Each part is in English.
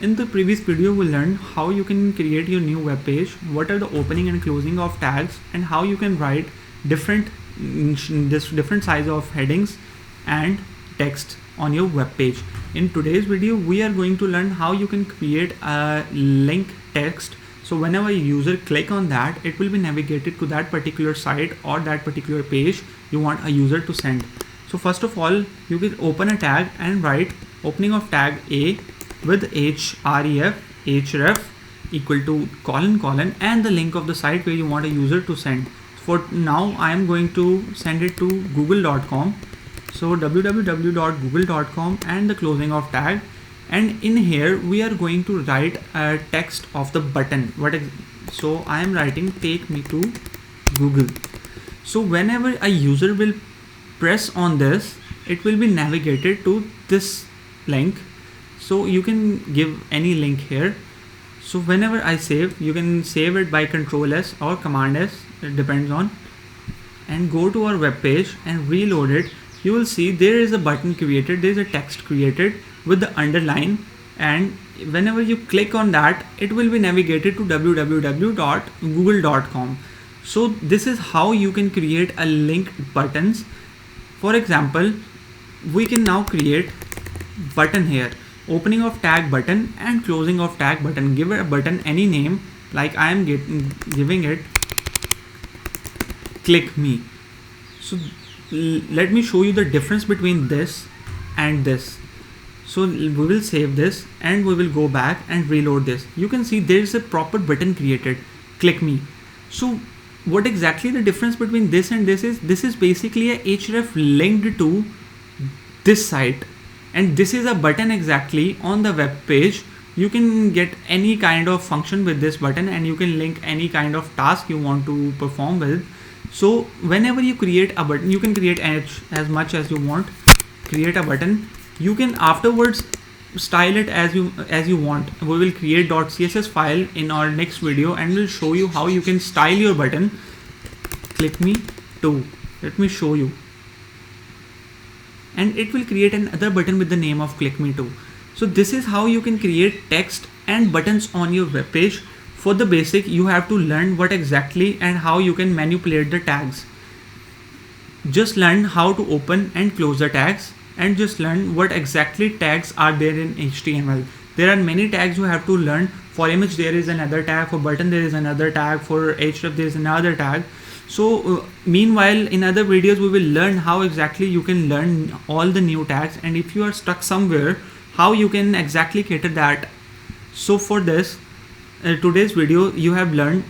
In the previous video, we learned how you can create your new web page, what are the opening and closing of tags, and how you can write different size of headings and text on your web page. In today's video, we are going to learn how you can create a link text. So whenever a user click on that, it will be navigated to that particular site or that particular page you want a user to send. So first of all, you can open a tag and write opening of tag A with href equal to colon and the link of the site where you want a user to send. For now, I am going to send it to google.com. So www.google.com and the closing of tag, and in here we are going to write a text of the button. So I am writing take me to Google. So whenever a user will press on this, it will be navigated to this link. So you can give any link here. So whenever I save, you can save it by Control S or Command S, it depends on, and go to our web page and reload it. You will see there is a button created, there is a text created with the underline, and whenever you click on that, it will be navigated to www.google.com. So this is how you can create a linked buttons. For example, we can now create button here, opening of tag button and closing of tag button. Give a button any name, like I am giving it click me. So let me show you the difference between this and this. So we will save this and we will go back and reload this. You can see there is a proper button created, click me. So what exactly the difference between this and this is basically a href linked to this site, and this is a button exactly on the web page. You can get any kind of function with this button, and you can link any kind of task you want to perform with. So whenever you create a button, you can create as much as you want. Create a button, you can afterwards style it as you want. We will create .css file in our next video and we'll show you how you can style your button. Click me to, let me show you, and it will create another button with the name of click me to. So this is how you can create text and buttons on your web page. For the basic, you have to learn what exactly and how you can manipulate the tags. Just learn how to open and close the tags, and just learn what exactly tags are there in HTML. There are many tags you have to learn. For image there is another tag, for button there is another tag, for href there is another tag. So meanwhile, in other videos we will learn how exactly you can learn all the new tags, and if you are stuck somewhere, how you can exactly cater that. So for this today's video, you have learned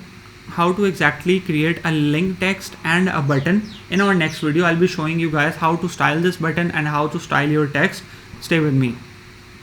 how to exactly create a link text and a button. In our next video, I'll be showing you guys how to style this button and how to style your text. Stay with me.